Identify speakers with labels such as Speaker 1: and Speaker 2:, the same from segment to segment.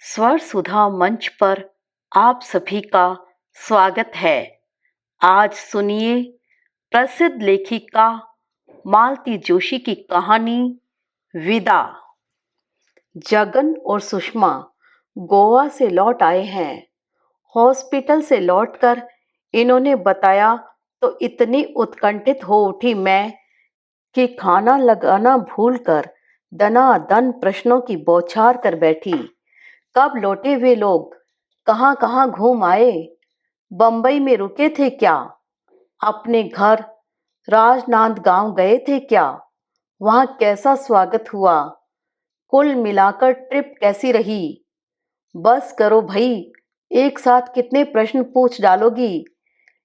Speaker 1: स्वर सुधा मंच पर आप सभी का स्वागत है। आज सुनिए प्रसिद्ध लेखिका मालती जोशी की कहानी विदा। जगन और सुषमा गोवा से लौट आए हैं। हॉस्पिटल से लौटकर इन्होंने बताया तो इतनी उत्कंठित हो उठी मैं कि खाना लगाना भूलकर दनादन प्रश्नों की बौछार कर बैठी। कब लौटे वे लोग? कहाँ कहाँ घूम आए? बंबई में रुके थे क्या? अपने घर राजनांदगांव गए थे क्या? वहां कैसा स्वागत हुआ? कुल मिलाकर ट्रिप कैसी रही? बस करो भाई, एक साथ कितने प्रश्न पूछ डालोगी?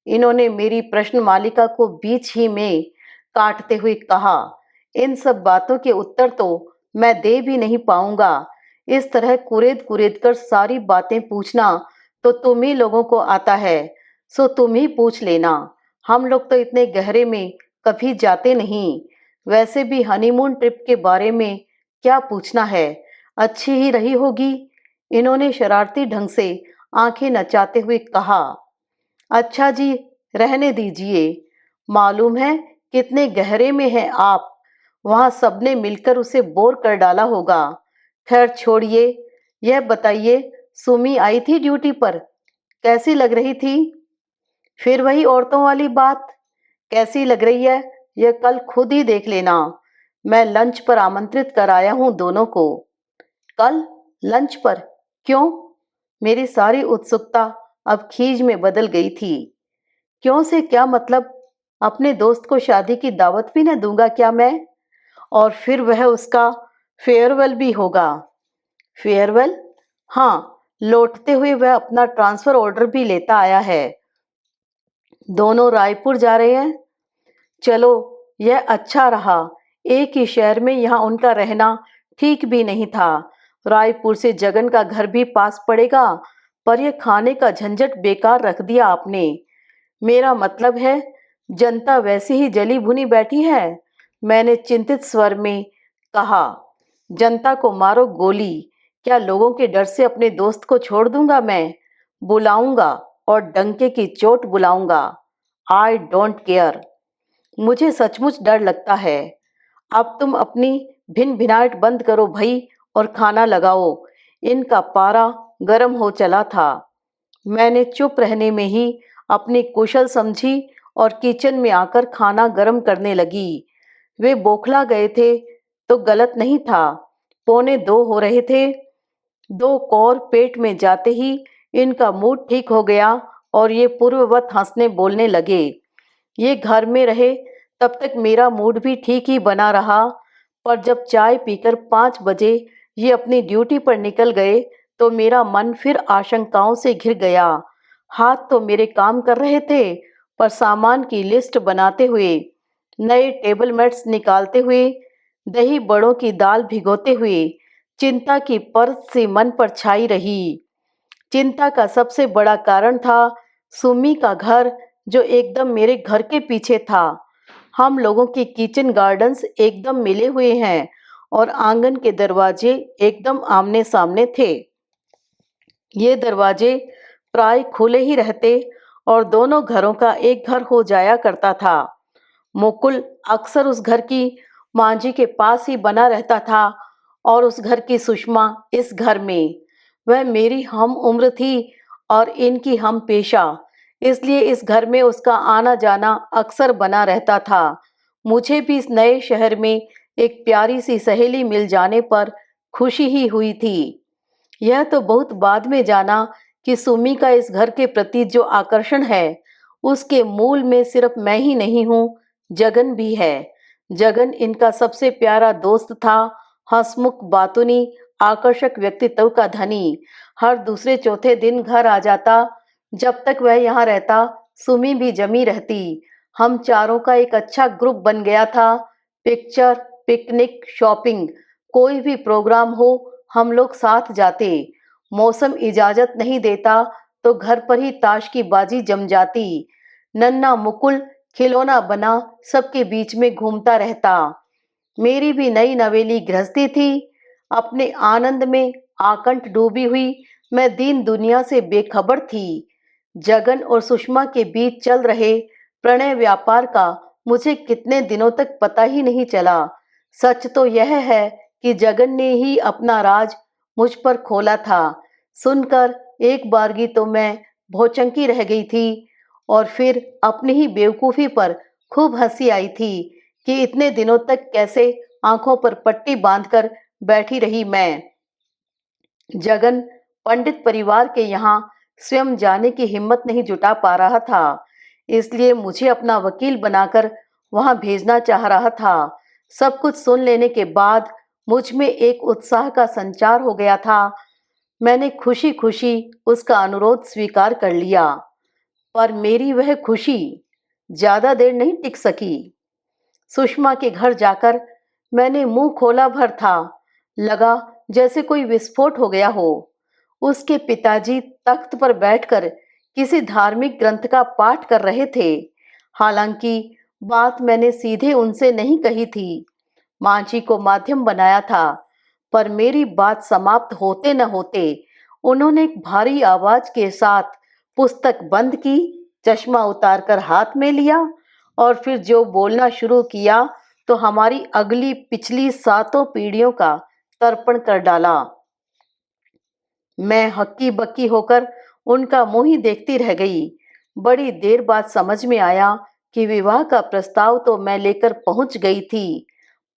Speaker 1: इन्होंने मेरी प्रश्न मालिका को बीच ही में काटते हुए कहा। इन सब बातों के उत्तर तो मैं दे भी नहीं पाऊंगा। इस तरह कुरेद कुरेद कर सारी बातें पूछना तो तुम ही लोगों को आता है, सो तुम ही पूछ लेना। हम लोग तो इतने गहरे में कभी जाते नहीं। वैसे भी हनीमून ट्रिप के बारे में क्या पूछना है, अच्छी ही रही होगी। इन्होंने शरारती ढंग से आंखें नचाते हुए कहा। अच्छा जी, रहने दीजिए। मालूम है कितने गहरे में हैं आप। वहां सबने मिलकर उसे बोर कर डाला होगा। खैर छोड़िए, यह बताइए सुमी आई थी ड्यूटी पर? कैसी लग रही थी? फिर वही औरतों वाली बात। कैसी लग रही है यह कल खुद ही देख लेना। मैं लंच पर आमंत्रित कर आया हूं दोनों को। कल लंच पर? क्यों? मेरी सारी उत्सुकता अब खीज में बदल गई थी। क्यों से क्या मतलब? अपने दोस्त को शादी की दावत भी न दूंगा क्या मैं? और फिर वह उसका फेयरवेल भी होगा। फेयरवेल? हाँ, लौटते हुए वह अपना ट्रांसफर ऑर्डर भी लेता आया है। दोनों रायपुर जा रहे हैं। चलो, यह अच्छा रहा। एक ही शहर में यहाँ उनका रहना ठीक भी नहीं था। रायपुर से जगन का घर भी पास पड़ेगा, पर यह खाने का झंझट बेकार रख दिया आपने। मेरा मतलब है, जनता वैसी ही जली भुनी बैठी है। मैंने चिंतित स्वर में कहा। जनता को मारो गोली, क्या लोगों के डर से अपने दोस्त को छोड़ दूंगा मैं? बुलाऊंगा और डंके की चोट बुलाऊंगा। I don't care. मुझे सचमुच डर लगता है। अब तुम अपनी भिन भिनाहट बंद करो भई और खाना लगाओ। इनका पारा गर्म हो चला था। मैंने चुप रहने में ही अपनी कुशल समझी और किचन में आकर खाना गर्म करने लगी। वे बौखला गए थे तो गलत नहीं था। 1:45 हो रहे थे। 2 कौर पेट में जाते ही इनका मूड ठीक हो गया और ये पूर्ववत हंसने बोलने लगे। ये घर में रहे तब तक मेरा मूड भी ठीक ही बना रहा, पर जब चाय पीकर 5 बजे ये अपनी ड्यूटी पर निकल गए तो मेरा मन फिर आशंकाओं से घिर गया। हाथ तो मेरे काम कर रहे थे, पर सामान की लिस्ट बनाते हुए, नए टेबल मैट्स निकालते हुए, दही बड़ों की दाल भिगोते हुए चिंता की परत सी मन पर छाई रही। चिंता का सबसे बड़ा कारण था सुमी का घर, जो एकदम मेरे घर के पीछे था। हम लोगों के किचन गार्डन्स एकदम मिले हुए हैं और आंगन के दरवाजे एकदम आमने सामने थे। ये दरवाजे प्राय खुले ही रहते और दोनों घरों का एक घर हो जाया करता था। मुकुल अक्सर उस घर की मांझी के पास ही बना रहता था और उस घर की सुषमा इस घर में। वह मेरी हम उम्र थी और इनकी हम पेशा, इसलिए इस घर में उसका आना जाना अक्सर बना रहता था। मुझे भी इस नए शहर में एक प्यारी सी सहेली मिल जाने पर खुशी ही हुई थी। यह तो बहुत बाद में जाना कि सुमी का इस घर के प्रति जो आकर्षण है, उसके मूल में सिर्फ मैं ही नहीं हूँ, जगन भी है। जगन इनका सबसे प्यारा दोस्त था, हंसमुख, बातूनी, आकर्षक व्यक्तित्व का धनी। हर दूसरे चौथे दिन घर आ जाता। जब तक वह यहाँ रहता, सुमी भी जमी रहती। हम चारों का एक अच्छा ग्रुप बन गया था। पिक्चर, पिकनिक, शॉपिंग, कोई भी प्रोग्राम हो, हम लोग साथ जाते। मौसम इजाजत नहीं देता तो घर पर ही ताश की बाजी जम जाती। नन्हा मुकुल खिलौना बना सबके बीच में घूमता रहता। मेरी भी नई नवेली गृहस्थी थी। अपने आनंद में आकंठ डूबी हुई मैं दीन दुनिया से बेखबर थी। जगन और सुषमा के बीच चल रहे प्रणय व्यापार का मुझे कितने दिनों तक पता ही नहीं चला। सच तो यह है कि जगन ने ही अपना राज मुझ पर खोला था। सुनकर एक बारगी तो मैं भौचंकी रह गई थी और फिर अपनी ही बेवकूफ़ी पर खूब हंसी आई थी कि इतने दिनों तक कैसे आंखों पर पट्टी बांधकर बैठी रही मैं। जगन पंडित परिवार के यहाँ स्वयं जाने की हिम्मत नहीं जुटा पा रहा था, इसलिए मुझे अपना वकील बनाकर वहां भेजना चाह रहा था। सब कुछ सुन लेने के बाद मुझ में एक उत्साह का संचार हो गया था। मैंने खुशी खुशी उसका अनुरोध स्वीकार कर लिया, पर मेरी वह खुशी ज्यादा देर नहीं टिक सकी। सुषमा के घर जाकर मैंने मुंह खोला भर था, लगा जैसे कोई विस्फोट हो गया हो। उसके पिताजी तख्त पर बैठकर किसी धार्मिक ग्रंथ का पाठ कर रहे थे। हालांकि बात मैंने सीधे उनसे नहीं कही थी, माँ जी को माध्यम बनाया था। पर मेरी बात समाप्त होते न होते उन्होंने एक भारी आवाज के साथ पुस्तक बंद की, चश्मा उतारकर हाथ में लिया और फिर जो बोलना शुरू किया तो हमारी अगली पिछली 7 पीढ़ियों का तर्पण कर डाला। मैं हक्की बक्की होकर उनका मुंह ही देखती रह गई। बड़ी देर बाद समझ में आया कि विवाह का प्रस्ताव तो मैं लेकर पहुंच गई थी,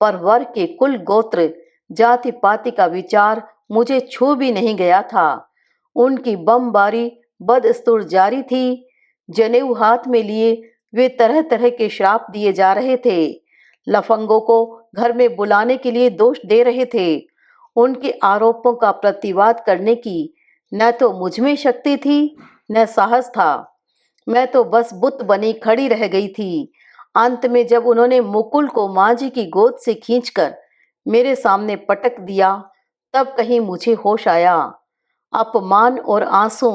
Speaker 1: पर वर के कुल गोत्र जाति पाति का विचार मुझे छू भी नहीं गया था। उनकी बमबारी बदस्तूर जारी थी। जनेऊ हाथ में लिए वे तरह तरह के श्राप दिए जा रहे थे। लफंगों को घर में बुलाने के लिए दोष दे रहे थे। उनके आरोपों का प्रतिवाद करने की न तो मुझ में शक्ति थी न साहस था। मैं तो बस बुत बनी खड़ी रह गई थी। अंत में जब उन्होंने मुकुल को माँ जी की गोद से खींचकर मेरे सामने पटक दिया, तब कहीं मुझे होश आया। अपमान और आंसू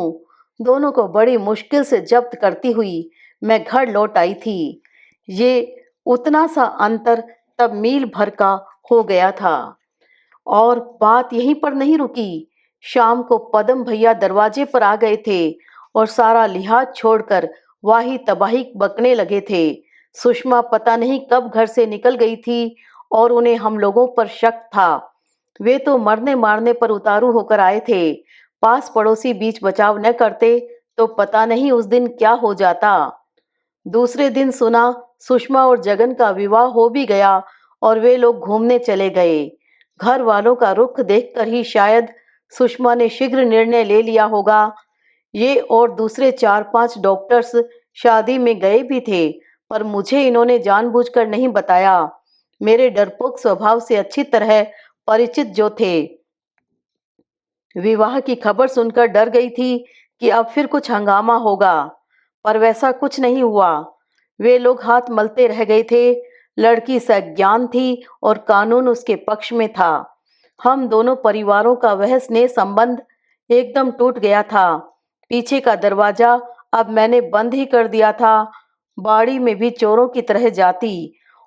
Speaker 1: दोनों को बड़ी मुश्किल से जब्त करती हुई मैं घर लौट आई थी। ये उतना सा अंतर तब मील भर का हो गया था। और बात यहीं पर नहीं रुकी। शाम को पदम भैया दरवाजे पर आ गए थे और सारा लिहाज छोड़कर वाही तबाही बकने लगे थे। सुषमा पता नहीं कब घर से निकल गई थी और उन्हें हम लोगों पर शक था। वे तो मरने मारने पर उतारू होकर आए थे। पास पड़ोसी बीच बचाव न करते तो पता नहीं उस दिन क्या हो जाता। दूसरे दिन सुना सुषमा और जगन का विवाह हो भी गया और वे लोग घूमने चले गए। घर वालों का रुख देखकर ही शायद सुषमा ने शीघ्र निर्णय ले लिया होगा। ये और दूसरे 4-5 डॉक्टर्स शादी में गए भी थे, पर मुझे इन्होंने जानबूझकर नहीं बताया। मेरे डरपोक स्वभाव से अच्छी तरह परिचित जो थे। विवाह की खबर सुनकर डर गई थी कि अब फिर कुछ हंगामा होगा, पर वैसा कुछ नहीं हुआ। वे लोग हाथ मलते रह गए थे। लड़की सज्ञान थी और कानून उसके पक्ष में था। हम दोनों परिवारों का वह स्नेह संबंध एकदम टूट गया था। पीछे का दरवाजा अब मैंने बंद ही कर दिया था। बाड़ी में भी चोरों की तरह जाती।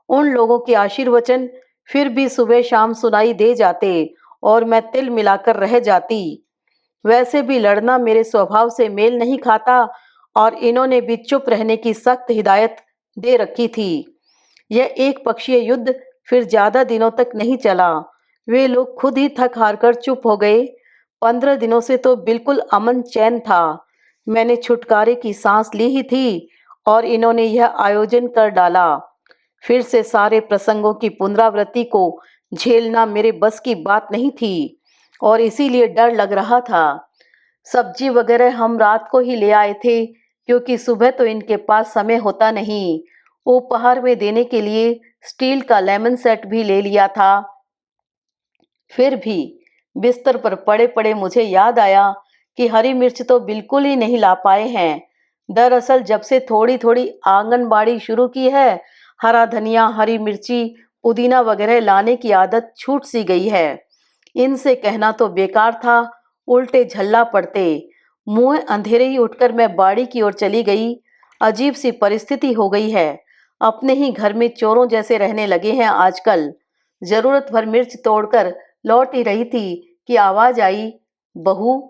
Speaker 1: उन लोगों के आशीर्वचन फिर भी सुबह शाम सुनाई दे जाते और मैं तिल मिलाकर रह जाती। वैसे भी लड़ना मेरे स्वभाव से मेल नहीं खाता और इन्होंने भी चुप रहने की सख्त हिदायत दे रखी थी। यह एक पक्षीय युद्ध फिर ज्यादा दिनों तक नहीं चला। वे लोग खुद ही थक हार कर चुप हो गए। 15 दिनों से तो बिल्कुल अमन चैन था। मैंने छुटकारे की सांस ली ही थी और इन्होंने यह आयोजन कर डाला। फिर से सारे प्रसंगों की पुनरावृत्ति को झेलना मेरे बस की बात नहीं थी और इसीलिए डर लग रहा था। सब्जी वगैरह हम रात को ही ले आए थे, क्योंकि सुबह तो इनके पास समय होता नहीं। उपहार में देने के लिए स्टील का लेमन सेट भी ले लिया था। फिर भी बिस्तर पर पड़े पड़े मुझे याद आया कि हरी मिर्च तो बिल्कुल ही नहीं ला पाए हैं। दरअसल जब से थोड़ी थोड़ी आंगनबाड़ी शुरू की है, हरा धनिया, हरी मिर्ची, पुदीना वगैरह लाने की आदत छूट सी गई है। इनसे कहना तो बेकार था, उल्टे झल्ला पड़ते। मुंह अंधेरे ही उठकर मैं बाड़ी की ओर चली गई। अजीब सी परिस्थिति हो गई है। अपने ही घर में चोरों जैसे रहने लगे हैं आजकल। जरूरत भर मिर्च तोड़कर लौट ही रही थी की आवाज आई, बहू।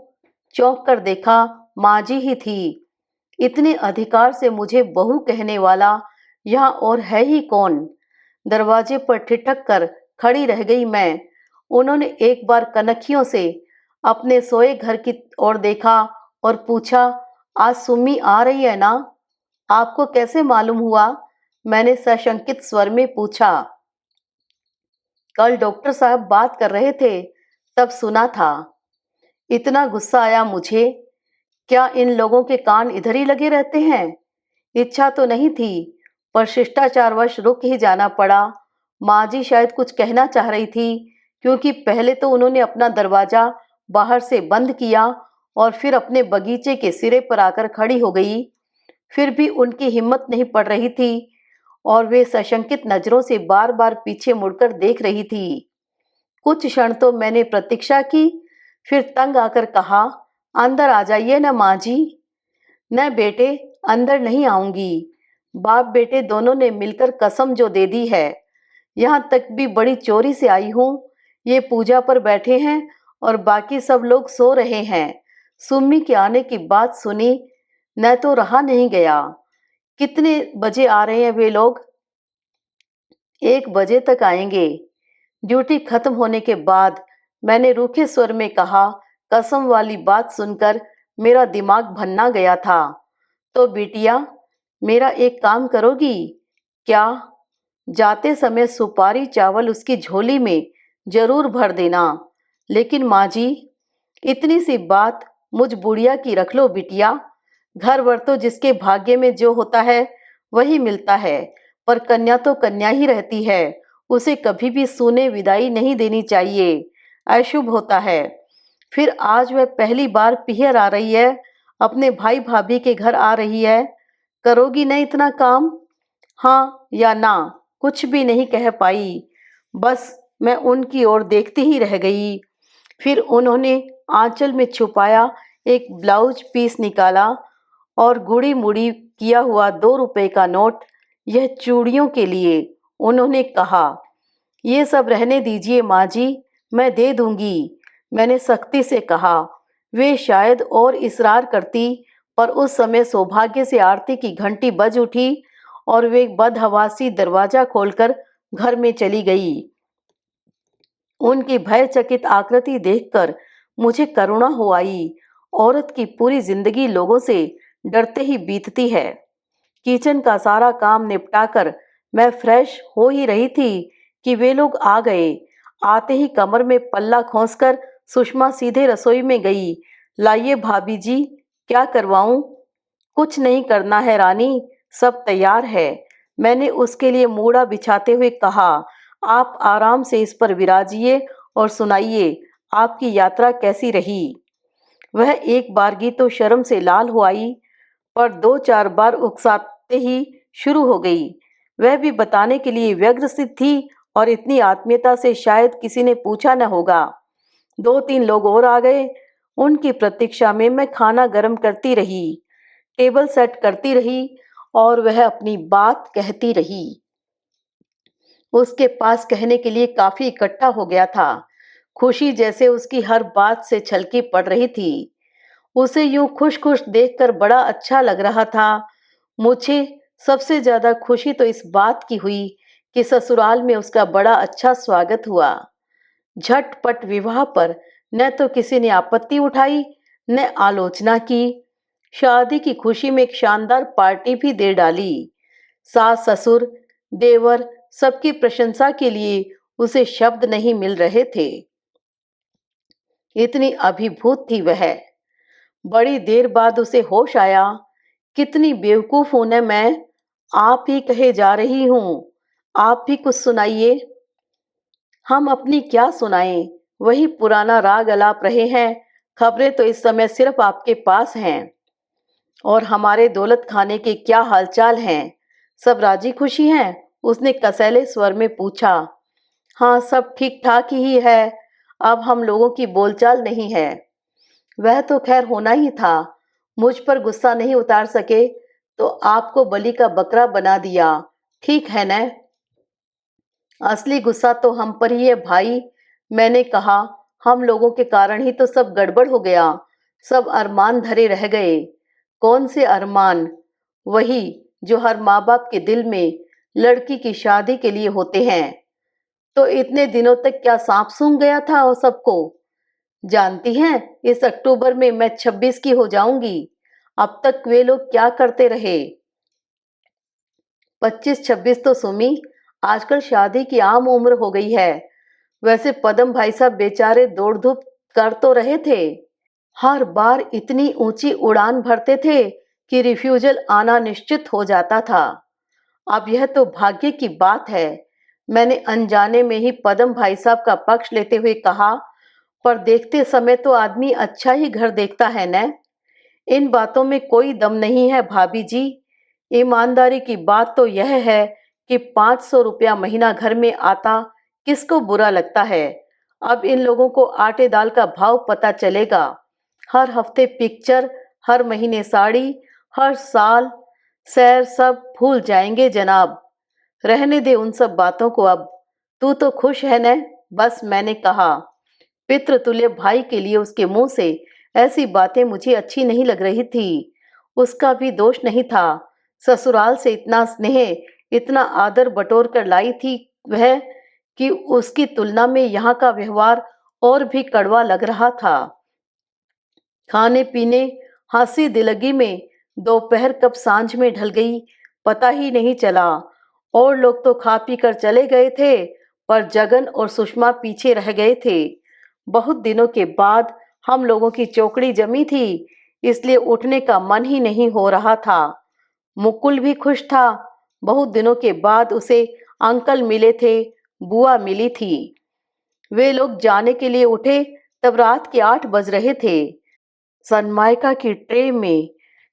Speaker 1: चौंक कर देखा, माँ जी ही थी। इतने अधिकार से मुझे बहू कहने वाला यहाँ और है ही कौन? दरवाजे पर ठिठक कर खड़ी रह गई मैं। उन्होंने एक बार कनखियों से अपने सोए घर की ओर देखा और पूछा, आज सुम्मी आ रही है ना? आपको कैसे मालूम हुआ? मैंने सशंकित स्वर में पूछा। कल डॉक्टर साहब बात कर रहे थे, तब सुना था। इतना गुस्सा आया मुझे। क्या इन लोगों के कान इधर ही लगे रहते हैं? इच्छा तो नहीं थी, पर शिष्टाचारवश रुक ही जाना पड़ा। माँ जी शायद कुछ कहना चाह रही थी, क्योंकि पहले तो उन्होंने अपना दरवाजा बाहर से बंद किया और फिर अपने बगीचे के सिरे पर आकर खड़ी हो गई। फिर भी उनकी हिम्मत नहीं पड़ रही थी और वे सशंकित नजरों से बार बार पीछे मुड़कर देख रही थी। कुछ क्षण तो मैंने प्रतीक्षा की, फिर तंग आकर कहा, अंदर आ जाइए ना माँ जी। न बेटे, अंदर नहीं आऊंगी। बाप बेटे दोनों ने मिलकर कसम जो दे दी है। यहाँ तक भी बड़ी चोरी से आई हूँ। ये पूजा पर बैठे हैं और बाकी सब लोग सो रहे हैं। सुम्मी के आने की बात सुनी, न तो रहा नहीं गया। कितने बजे आ रहे हैं वे लोग? 1 बजे तक आएंगे। ड्यूटी खत्म होने के बाद मैंने रूखे स्वर में कहा, कसम वाली बात सुनकर मेरा दिमाग भन्ना गया था। तो बिटिया, मेरा एक काम करोगी क्या? जाते समय सुपारी चावल उसकी झोली में जरूर भर देना। लेकिन माँ जी, इतनी सी बात मुझ बुढ़िया की रख लो बिटिया। घर वर तो जिसके भाग्य में जो होता है वही मिलता है, पर कन्या तो कन्या ही रहती है। उसे कभी भी सूने विदाई नहीं देनी चाहिए, अशुभ होता है। फिर आज वह पहली बार पियर आ रही है, अपने भाई भाभी के घर आ रही है। करोगी न इतना काम? हाँ या ना कुछ भी नहीं कह पाई। बस मैं उनकी ओर देखती ही रह गई। फिर उन्होंने आंचल में छुपाया एक ब्लाउज पीस निकाला और गुड़ी मुड़ी किया हुआ 2 रुपए का नोट, यह चूड़ियों के लिए। उन्होंने कहा, ये सब रहने दीजिए माँ जी, मैं दे दूंगी। मैंने सख्ती से कहा। वे शायद और इसरार करती, पर उस समय सौभाग्य से आरती की घंटी बज उठी और वे बदहवासी दरवाजा खोलकर घर में चली गई। उनकी भयचकित आकृति देखकर मुझे करुणा हो आई। औरत की पूरी जिंदगी लोगों से डरते ही बीतती है। किचन का सारा काम निपटाकर मैं फ्रेश हो ही रही थी कि वे लोग आ गए। आते ही कमर में पल्ला खोसकर सुषमा सीधे रसोई में गई। लाइए भाभी जी, क्या करवाऊं? कुछ नहीं करना है रानी, सब तैयार है। मैंने उसके लिए मूड़ा बिछाते हुए कहा, आप आराम से इस पर विराजिए और सुनाइए, आपकी यात्रा कैसी रही? वह एक बारगी तो शर्म से लाल हो आई, पर 2-4 बार उकसाते ही शुरू हो गई। वह भी बताने के लिए व्यग्र सी थी और इतनी आत्मीयता से शायद किसी ने पूछा न होगा। 2-3 लोग और आ गए। उनकी प्रतीक्षा में मैं खाना गर्म करती रही, टेबल सेट करती रही और वह अपनी बात कहती रही। उसके पास कहने के लिए काफी इकट्ठा हो गया था। खुशी जैसे उसकी हर बात से छलकी पड़ रही थी। उसे यूं खुश खुश देखकर बड़ा अच्छा लग रहा था। मुझे सबसे ज्यादा खुशी तो इस बात की हुई कि ससुराल में उसका बड़ा अच्छा स्वागत हुआ। झटपट विवाह पर न तो किसी ने आपत्ति उठाई, न आलोचना की। शादी की खुशी में एक शानदार पार्टी भी दे डाली। सास ससुर देवर सबकी प्रशंसा के लिए उसे शब्द नहीं मिल रहे थे। इतनी अभिभूत थी वह। बड़ी देर बाद उसे होश आया। कितनी बेवकूफ हूं न मैं। आप ही कहे जा रही हूं, आप भी कुछ सुनाइए। हम अपनी क्या सुनाएं, वही पुराना राग अलाप रहे हैं। खबरें तो इस समय सिर्फ आपके पास हैं। और हमारे दौलत खाने के क्या हालचाल हैं? सब राजी खुशी हैं? उसने कसैले स्वर में पूछा। हाँ, सब ठीक ठाक ही है। अब हम लोगों की बोलचाल नहीं है। वह तो खैर होना ही था। मुझ पर गुस्सा नहीं उतार सके तो आपको बलि का बकरा बना दिया, ठीक है न? असली गुस्सा तो हम पर ही है भाई। मैंने कहा, हम लोगों के कारण ही तो सब गड़बड़ हो गया, सब अरमान धरे रह गए। कौन से अरमान? वही जो हर माँ बाप के दिल में लड़की की शादी के लिए होते हैं। तो इतने दिनों तक क्या सांप सूंघ गया था वो सबको? जानती हैं, इस अक्टूबर में मैं 26 की हो जाऊंगी। अब तक वे लोग क्या करते रहे? 25-26 तो सुमी, आजकल शादी की आम उम्र हो गई है। वैसे पदम भाई साहब बेचारे दौड़ धूप कर तो रहे थे, हर बार इतनी ऊंची उड़ान भरते थे कि रिफ्यूजल आना निश्चित हो जाता था। अब यह तो भाग्य की बात है। मैंने अनजाने में ही पदम भाई साहब का पक्ष लेते हुए कहा, पर देखते समय तो आदमी अच्छा ही घर देखता है न। इन बातों में कोई दम नहीं है भाभी जी। ईमानदारी की बात तो यह है कि 500 रुपया महीना घर में आता किसको बुरा लगता है। अब इन लोगों को आटे दाल का भाव पता चलेगा। हर हफ्ते पिक्चर, हर महीने साड़ी, हर साल सैर, सब भूल जाएंगे जनाब। रहने दे उन सब बातों को अब। तू तो खुश है न? बस मैंने कहा। पितृतुल्य भाई के लिए उसके मुंह से ऐसी बातें मुझे अच्छी नहीं लग रही थी। उसका भी दोष नहीं था। ससुराल से इतना स्नेह, इतना आदर बटोर कर लाई थी वह, कि उसकी तुलना में यहाँ का व्यवहार और भी कड़वा लग रहा था। खाने पीने, हंसी दिलगी में दोपहर कब सांझ में ढल गई पता ही नहीं चला। और लोग तो खा पी कर चले गए थे, पर जगन और सुषमा पीछे रह गए थे। बहुत दिनों के बाद हम लोगों की चौकड़ी जमी थी, इसलिए उठने का मन ही नहीं हो रहा था। मुकुल भी खुश था। बहुत दिनों के बाद उसे अंकल मिले थे, बुआ मिली थी। वे लोग जाने के लिए उठे तब रात के 8 बज रहे थे। सनमाइका की ट्रे में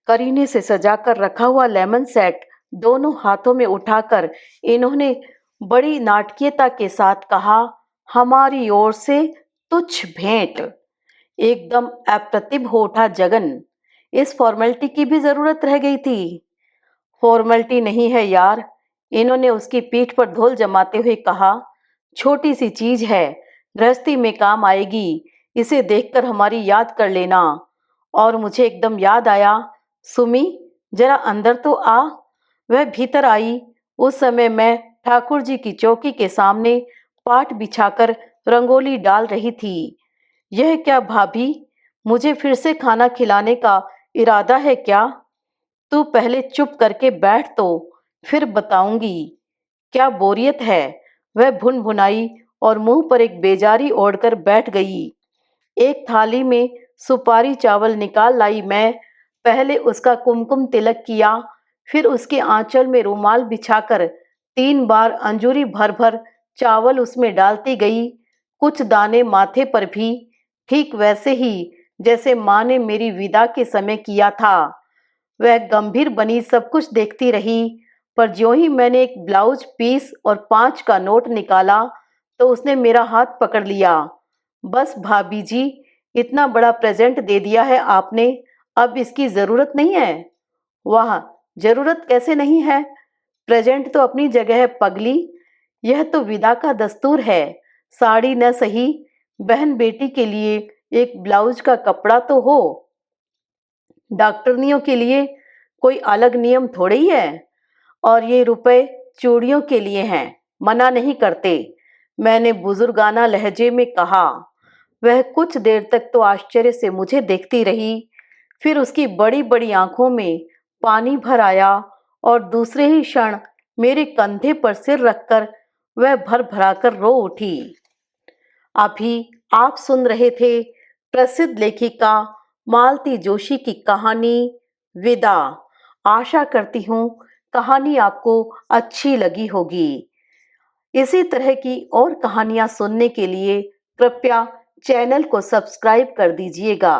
Speaker 1: करीने से सजाकर रखा हुआ लेमन सेट दोनों हाथों में उठाकर इन्होंने बड़ी नाटकीयता के साथ कहा, हमारी ओर से तुच्छ भेंट। एकदम अप्रतिभ हो उठा जगन। इस फॉर्मेलिटी की भी जरूरत रह गई थी। फॉर्मेलिटी नहीं है यार, इन्होंने उसकी पीठ पर धौल जमाते हुए कहा। छोटी सी चीज है, गृहस्थी में काम आएगी। इसे देखकर हमारी याद कर लेना। और मुझे एकदम याद आया, सुमी जरा अंदर तो आ। वह भीतर आई। उस समय मैं ठाकुर जी की चौकी के सामने पाट बिछाकर रंगोली डाल रही थी। यह क्या भाभी, मुझे फिर से खाना खिलाने का इरादा है क्या? तू पहले चुप करके बैठ तो फिर बताऊंगी। क्या बोरियत है? वह भुनभुनाई और मुंह पर एक बेजारी ओढ़कर बैठ गई। एक थाली में सुपारी चावल निकाल लाई मैं। पहले उसका कुमकुम तिलक किया, फिर उसके आंचल में रुमाल बिछाकर 3 बार अंजूरी भर भर चावल उसमें डालती गई। कुछ दाने माथे पर भी, ठीक वैसे ही जैसे माँ ने मेरी विदा के समय किया था। वह गंभीर बनी सब कुछ देखती रही, पर ज्यों ही मैंने एक ब्लाउज पीस और 5 का नोट निकाला तो उसने मेरा हाथ पकड़ लिया। बस भाभी जी, इतना बड़ा प्रेजेंट दे दिया है आपने, अब इसकी जरूरत नहीं है। वाह, जरूरत कैसे नहीं है? प्रेजेंट तो अपनी जगह है पगली। यह तो विदा का दस्तूर है। साड़ी न सही, बहन बेटी के लिए एक ब्लाउज का कपड़ा तो हो। डॉक्टरनियों के लिए कोई अलग नियम थोड़ी ही है। और ये रुपए चूड़ियों के लिए हैं, मना नहीं करते, मैंने बुजुर्गाना लहजे में कहा। वह कुछ देर तक तो आश्चर्य से मुझे देखती रही, फिर उसकी बड़ी बड़ी आंखों में पानी भर आया और दूसरे ही क्षण मेरे कंधे पर सिर रखकर वह भर भराकर रो उठी। अभी आप सुन रहे थे प्रसिद्ध लेखिका मालती जोशी की कहानी विदा। आशा करती हूँ कहानी आपको अच्छी लगी होगी। इसी तरह की और कहानियाँ सुनने के लिए कृपया चैनल को सब्सक्राइब कर दीजिएगा।